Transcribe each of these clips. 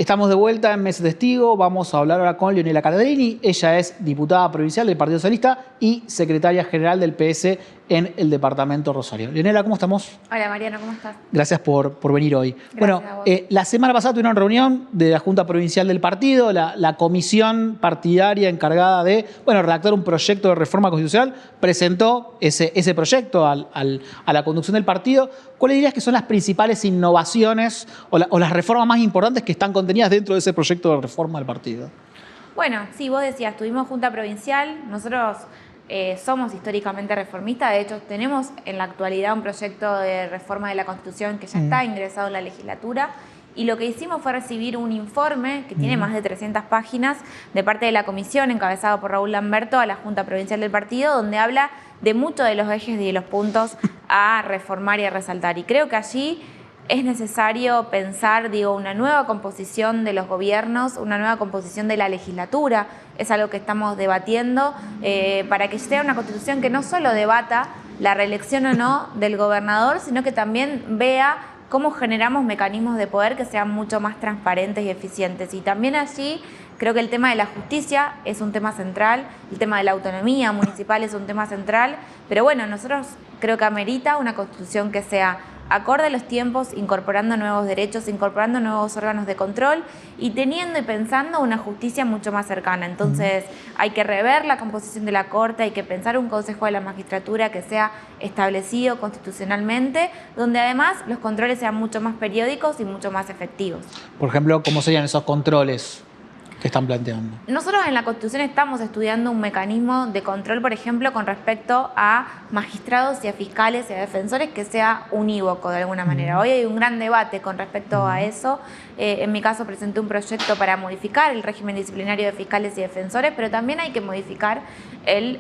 Estamos de vuelta en Mesa Testigo. Vamos a hablar ahora con Leonela Canadrini. Ella es diputada provincial del Partido Socialista y secretaria general del PS en el departamento Rosario. Leonela, ¿cómo estamos? Hola Mariano, ¿cómo estás? Gracias por venir hoy. Gracias a vos. La semana pasada tuvieron una reunión de la Junta Provincial del Partido, la comisión partidaria encargada de redactar un proyecto de reforma constitucional, presentó ese proyecto a la conducción del partido. ¿Cuáles dirías que son las principales innovaciones o las reformas más importantes que están contenidas dentro de ese proyecto de reforma del partido? Bueno, sí, vos decías, tuvimos Junta Provincial, nosotros somos históricamente reformistas, de hecho tenemos en la actualidad un proyecto de reforma de la Constitución que ya está ingresado en la legislatura, y lo que hicimos fue recibir un informe que tiene más de 300 páginas de parte de la comisión encabezado por Raúl Lamberto a la Junta Provincial del Partido, donde habla de muchos de los ejes y de los puntos a reformar y a resaltar. Y creo que allí es necesario pensar, una nueva composición de los gobiernos, una nueva composición de la legislatura. Es algo que estamos debatiendo para que sea una constitución que no solo debata la reelección o no del gobernador, sino que también vea cómo generamos mecanismos de poder que sean mucho más transparentes y eficientes. Y también allí creo que el tema de la justicia es un tema central, el tema de la autonomía municipal es un tema central, pero bueno, nosotros creo que amerita una constitución que sea acorde a los tiempos, incorporando nuevos derechos, incorporando nuevos órganos de control y teniendo y pensando una justicia mucho más cercana. Entonces hay que rever la composición de la Corte, hay que pensar un Consejo de la Magistratura que sea establecido constitucionalmente, donde además los controles sean mucho más periódicos y mucho más efectivos. Por ejemplo, ¿cómo serían esos controles que están planteando? Nosotros en la Constitución estamos estudiando un mecanismo de control, por ejemplo, con respecto a magistrados y a fiscales y a defensores que sea unívoco de alguna manera. Hoy hay un gran debate con respecto a eso. En mi caso presenté un proyecto para modificar el régimen disciplinario de fiscales y defensores, pero también hay que modificar el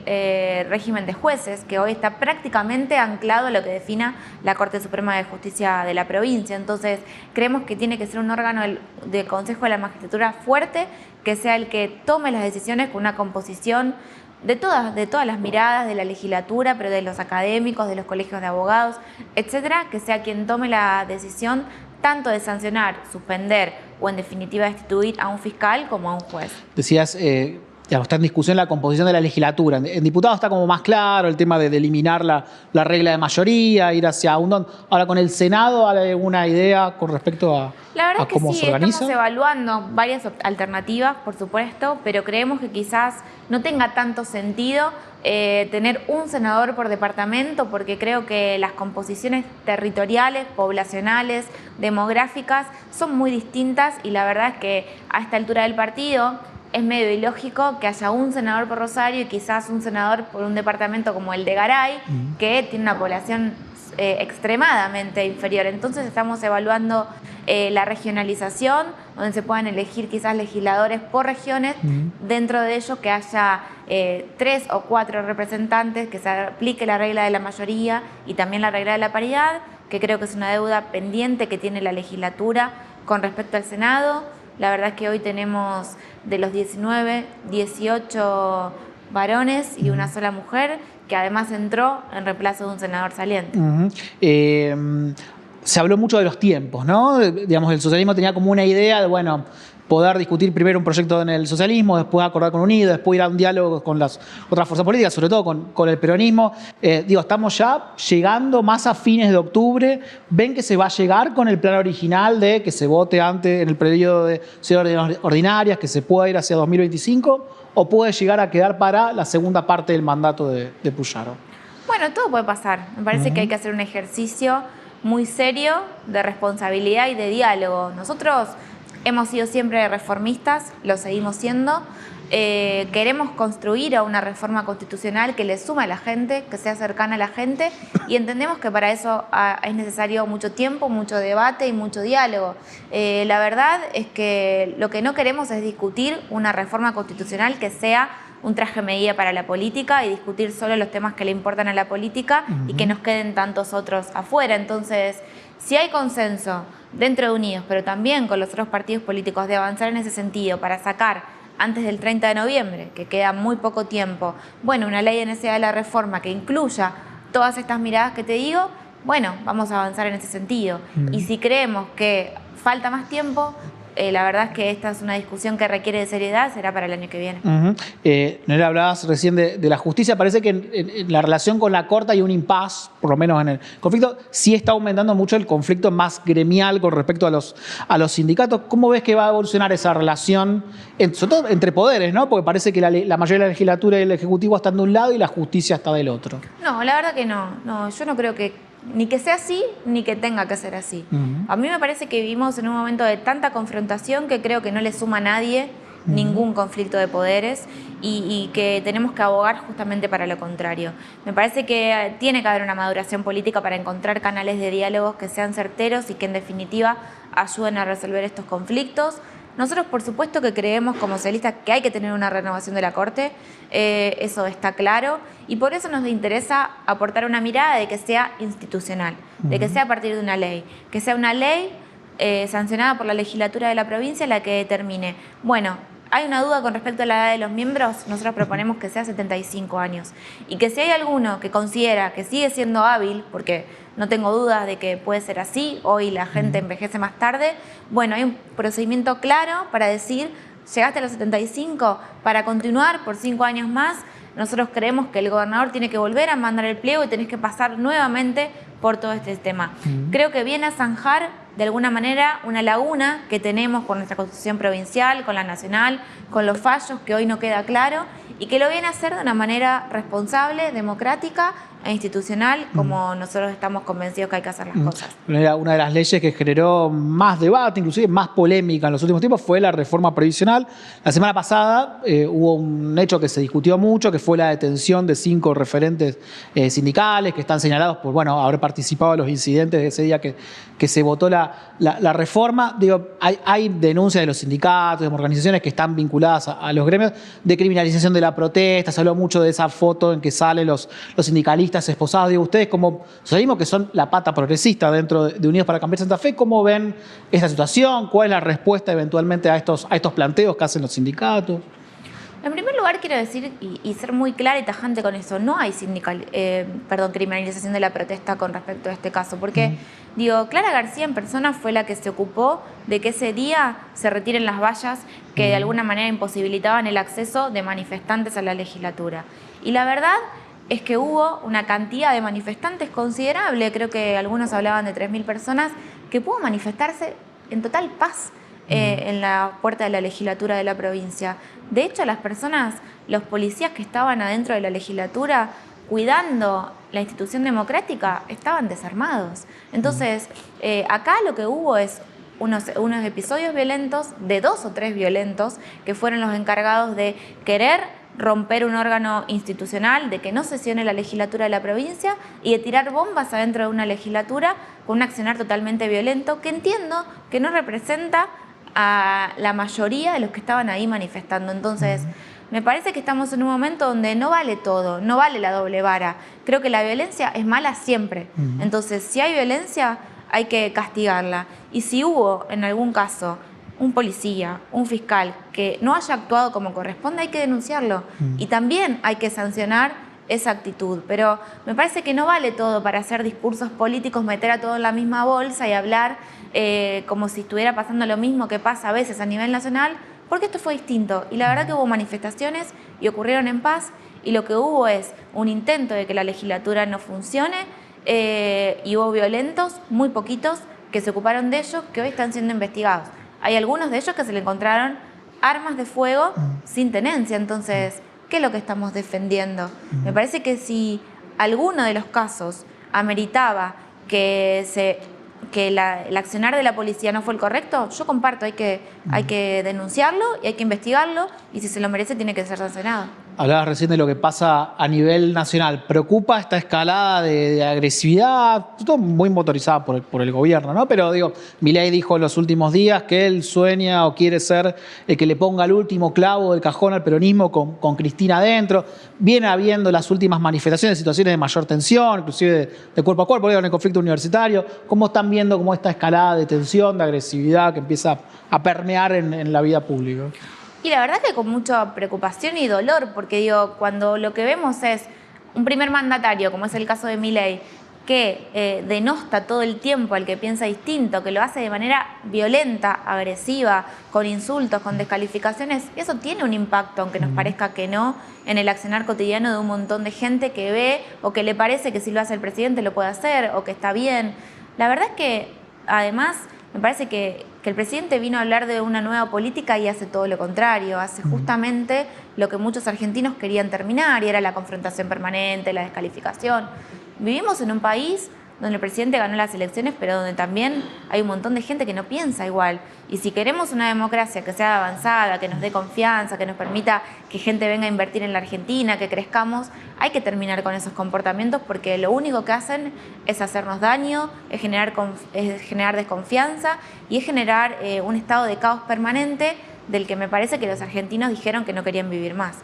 régimen de jueces, que hoy está prácticamente anclado a lo que defina la Corte Suprema de Justicia de la provincia. Entonces, creemos que tiene que ser un órgano del Consejo de la Magistratura fuerte, que sea el que tome las decisiones con una composición de todas las miradas de la legislatura, pero de los académicos, de los colegios de abogados, etcétera, que sea quien tome la decisión tanto de sancionar, suspender o en definitiva destituir a un fiscal como a un juez. Decías, está en discusión la composición de la legislatura. En diputados está como más claro el tema de eliminar la regla de mayoría, ir hacia un don. Ahora, con el Senado, ¿hay alguna idea con respecto a cómo se organiza? Estamos evaluando varias alternativas, por supuesto, pero creemos que quizás no tenga tanto sentido tener un senador por departamento, porque creo que las composiciones territoriales, poblacionales, demográficas son muy distintas, y la verdad es que a esta altura del partido es medio ilógico que haya un senador por Rosario y quizás un senador por un departamento como el de Garay, que tiene una población extremadamente inferior. Entonces estamos evaluando la regionalización, donde se puedan elegir quizás legisladores por regiones, dentro de ello que haya 3 o 4 representantes, que se aplique la regla de la mayoría y también la regla de la paridad, que creo que es una deuda pendiente que tiene la legislatura con respecto al Senado. La verdad es que hoy tenemos de los 19, 18 varones y una sola mujer, que además entró en reemplazo de un senador saliente. Se habló mucho de los tiempos, ¿no? Digamos, el socialismo tenía como una idea de, poder discutir primero un proyecto en el socialismo, después acordar con Unido, después ir a un diálogo con las otras fuerzas políticas, sobre todo con el peronismo. Estamos ya llegando más a fines de octubre. ¿Ven que se va a llegar con el plan original de que se vote antes en el periodo de sesiones ordinarias, que se pueda ir hacia 2025? ¿O puede llegar a quedar para la segunda parte del mandato de Puyaro? Bueno, todo puede pasar. Me parece que hay que hacer un ejercicio muy serio de responsabilidad y de diálogo. Nosotros hemos sido siempre reformistas, lo seguimos siendo. Queremos construir a una reforma constitucional que le sume a la gente, que sea cercana a la gente, y entendemos que para eso es necesario mucho tiempo, mucho debate y mucho diálogo. La verdad es que lo que no queremos es discutir una reforma constitucional que sea un traje medida para la política y discutir solo los temas que le importan a la política y que nos queden tantos otros afuera. Entonces, si hay consenso dentro de Unidos, pero también con los otros partidos políticos, de avanzar en ese sentido para sacar antes del 30 de noviembre, que queda muy poco tiempo, una ley de necesidad de la reforma que incluya todas estas miradas que te digo, vamos a avanzar en ese sentido. Y si creemos que falta más tiempo, la verdad es que esta es una discusión que requiere de seriedad, será para el año que viene. Noelia, hablabas recién de la justicia. Parece que en la relación con la Corte hay un impasse, por lo menos en el conflicto. Sí está aumentando mucho el conflicto más gremial con respecto a los sindicatos. ¿Cómo ves que va a evolucionar esa relación, sobre todo entre poderes, ¿no? Porque parece que la mayoría de la legislatura y el Ejecutivo están de un lado y la justicia está del otro. No, la verdad que no, yo no creo que ni que sea así, ni que tenga que ser así. A mí me parece que vivimos en un momento de tanta confrontación que creo que no le suma a nadie ningún conflicto de poderes y que tenemos que abogar justamente para lo contrario. Me parece que tiene que haber una maduración política para encontrar canales de diálogos que sean certeros y que en definitiva ayuden a resolver estos conflictos. Nosotros, por supuesto, que creemos como socialistas que hay que tener una renovación de la Corte, eso está claro, y por eso nos interesa aportar una mirada de que sea institucional, de que sea a partir de una ley, que sea una ley sancionada por la legislatura de la provincia la que determine, bueno, hay una duda con respecto a la edad de los miembros, nosotros proponemos que sea 75 años, y que si hay alguno que considera que sigue siendo hábil, porque no tengo dudas de que puede ser así, hoy la gente envejece más tarde, bueno, hay un procedimiento claro para decir, llegaste a los 75, para continuar por 5 años más, nosotros creemos que el gobernador tiene que volver a mandar el pliego y tenés que pasar nuevamente por todo este tema. Creo que viene a zanjar de alguna manera una laguna que tenemos con nuestra Constitución provincial, con la nacional, con los fallos que hoy no queda claro y que lo viene a hacer de una manera responsable, democrática e institucional, como nosotros estamos convencidos que hay que hacer las cosas. Una de las leyes que generó más debate, inclusive más polémica en los últimos tiempos, fue la reforma previsional. La semana pasada hubo un hecho que se discutió mucho, que fue la detención de 5 referentes sindicales que están señalados por haber participado en los incidentes de ese día que se votó la reforma. Digo, hay denuncias de los sindicatos, de organizaciones que están vinculadas a los gremios, de criminalización de la protesta. Se habló mucho de esa foto en que salen los sindicalistas esposados. Digo, ustedes como socialismo, que son la pata progresista dentro de Unidos para Cambiar Santa Fe, ¿cómo ven esta situación? ¿Cuál es la respuesta eventualmente a estos planteos que hacen los sindicatos? En primer lugar, quiero decir y ser muy clara y tajante con eso, no hay criminalización de la protesta con respecto a este caso, porque Clara García en persona fue la que se ocupó de que ese día se retiren las vallas que de alguna manera imposibilitaban el acceso de manifestantes a la legislatura. Y la verdad es que hubo una cantidad de manifestantes considerable, creo que algunos hablaban de 3.000 personas, que pudo manifestarse en total paz en la puerta de la legislatura de la provincia. De hecho, los policías que estaban adentro de la legislatura cuidando la institución democrática estaban desarmados. Entonces, acá lo que hubo es unos episodios violentos, de 2 o 3 violentos, que fueron los encargados de querer romper un órgano institucional, de que no sesione la legislatura de la provincia y de tirar bombas adentro de una legislatura con un accionar totalmente violento que entiendo que no representa a la mayoría de los que estaban ahí manifestando. Entonces, me parece que estamos en un momento donde no vale todo, no vale la doble vara. Creo que la violencia es mala siempre. Entonces, si hay violencia, hay que castigarla. Y si hubo, en algún caso, un policía, un fiscal que no haya actuado como corresponde, hay que denunciarlo. Y también hay que sancionar esa actitud. Pero me parece que no vale todo para hacer discursos políticos, meter a todo en la misma bolsa y hablar como si estuviera pasando lo mismo que pasa a veces a nivel nacional, porque esto fue distinto. Y la verdad que hubo manifestaciones y ocurrieron en paz, y lo que hubo es un intento de que la legislatura no funcione, y hubo violentos, muy poquitos, que se ocuparon de ellos, que hoy están siendo investigados. Hay algunos de ellos que se le encontraron armas de fuego sin tenencia. Entonces, ¿qué es lo que estamos defendiendo? Me parece que si alguno de los casos ameritaba que el accionar de la policía no fue el correcto, yo comparto, hay que denunciarlo y hay que investigarlo, y si se lo merece tiene que ser sancionado. Hablabas recién de lo que pasa a nivel nacional. ¿Preocupa esta escalada de agresividad? Todo muy motorizada por el gobierno, ¿no? Pero Milei dijo en los últimos días que él sueña o quiere ser el que le ponga el último clavo del cajón al peronismo con Cristina adentro. Viene habiendo las últimas manifestaciones, situaciones de mayor tensión, inclusive de cuerpo a cuerpo, en el conflicto universitario. ¿Cómo están viendo esta escalada de tensión, de agresividad que empieza a permear en la vida pública? Y la verdad que con mucha preocupación y dolor, porque cuando lo que vemos es un primer mandatario, como es el caso de Milei, que denosta todo el tiempo al que piensa distinto, que lo hace de manera violenta, agresiva, con insultos, con descalificaciones, eso tiene un impacto, aunque nos parezca que no, en el accionar cotidiano de un montón de gente que ve o que le parece que si lo hace el presidente lo puede hacer o que está bien. La verdad es que, además, me parece que el presidente vino a hablar de una nueva política y hace todo lo contrario, hace justamente lo que muchos argentinos querían terminar, y era la confrontación permanente, la descalificación. Vivimos en un país donde el presidente ganó las elecciones, pero donde también hay un montón de gente que no piensa igual. Y si queremos una democracia que sea avanzada, que nos dé confianza, que nos permita que gente venga a invertir en la Argentina, que crezcamos, hay que terminar con esos comportamientos, porque lo único que hacen es hacernos daño, es generar desconfianza y es generar un estado de caos permanente del que me parece que los argentinos dijeron que no querían vivir más.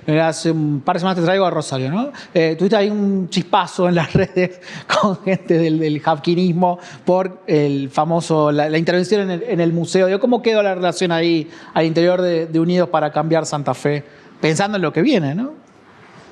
Hace un par de semanas te traigo a Rosario, ¿no? Tuviste ahí un chispazo en las redes con gente del javquinismo por el famoso, la intervención en el museo. Digo, ¿cómo quedó la relación ahí al interior de Unidos para Cambiar Santa Fe? Pensando en lo que viene, ¿no?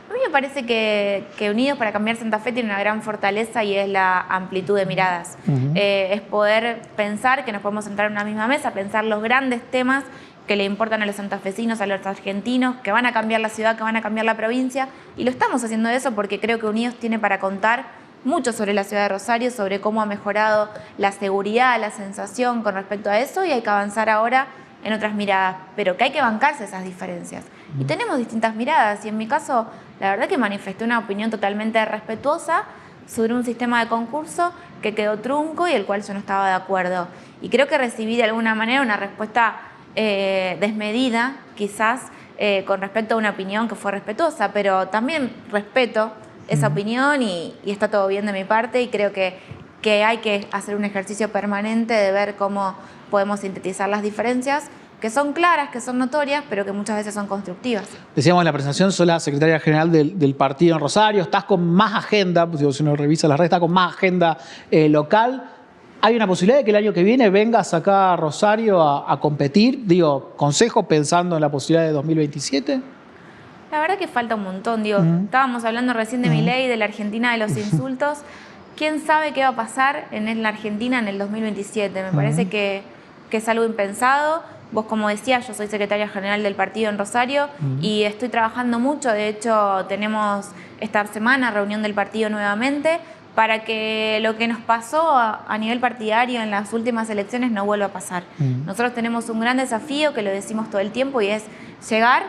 A mí me parece que Unidos para Cambiar Santa Fe tiene una gran fortaleza y es la amplitud de miradas. Es poder pensar que nos podemos sentar en una misma mesa, pensar los grandes temas que le importan a los santafesinos, a los argentinos, que van a cambiar la ciudad, que van a cambiar la provincia. Y lo estamos haciendo eso porque creo que Unidos tiene para contar mucho sobre la ciudad de Rosario, sobre cómo ha mejorado la seguridad, la sensación con respecto a eso, y hay que avanzar ahora en otras miradas, pero que hay que bancarse esas diferencias. Y tenemos distintas miradas, y en mi caso, la verdad que manifesté una opinión totalmente respetuosa sobre un sistema de concurso que quedó trunco y el cual yo no estaba de acuerdo. Y creo que recibí de alguna manera una respuesta desmedida, quizás, con respecto a una opinión que fue respetuosa, pero también respeto esa opinión y está todo bien de mi parte, y creo que hay que hacer un ejercicio permanente de ver cómo podemos sintetizar las diferencias, que son claras, que son notorias, pero que muchas veces son constructivas. Decíamos en la presentación, sos la secretaria general del partido en Rosario, estás con más agenda, pues, si uno revisa las redes, estás con más agenda local. ¿Hay una posibilidad de que el año que viene vengas acá a Rosario a competir? Digo, consejo pensando en la posibilidad de 2027. La verdad que falta un montón, digo, estábamos hablando recién de Milei, de la Argentina de los insultos. ¿Quién sabe qué va a pasar en la Argentina en el 2027? Me parece que es algo impensado. Vos, como decías, yo soy secretaria general del partido en Rosario y estoy trabajando mucho. De hecho, tenemos esta semana reunión del partido nuevamente para que lo que nos pasó a nivel partidario en las últimas elecciones no vuelva a pasar. Nosotros tenemos un gran desafío, que lo decimos todo el tiempo, y es llegar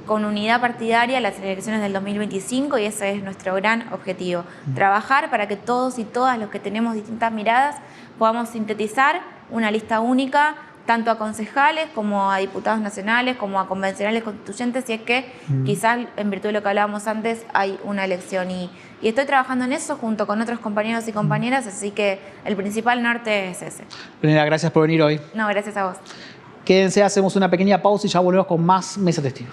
con unidad partidaria a las elecciones del 2025, y ese es nuestro gran objetivo. Trabajar para que todos y todas los que tenemos distintas miradas podamos sintetizar una lista única, tanto a concejales como a diputados nacionales, como a convencionales constituyentes, si es que quizás, en virtud de lo que hablábamos antes, hay una elección. Y estoy trabajando en eso junto con otros compañeros y compañeras, así que el principal norte es ese. Leonela, gracias por venir hoy. No, gracias a vos. Quédense, hacemos una pequeña pausa y ya volvemos con más Mesa Testigo.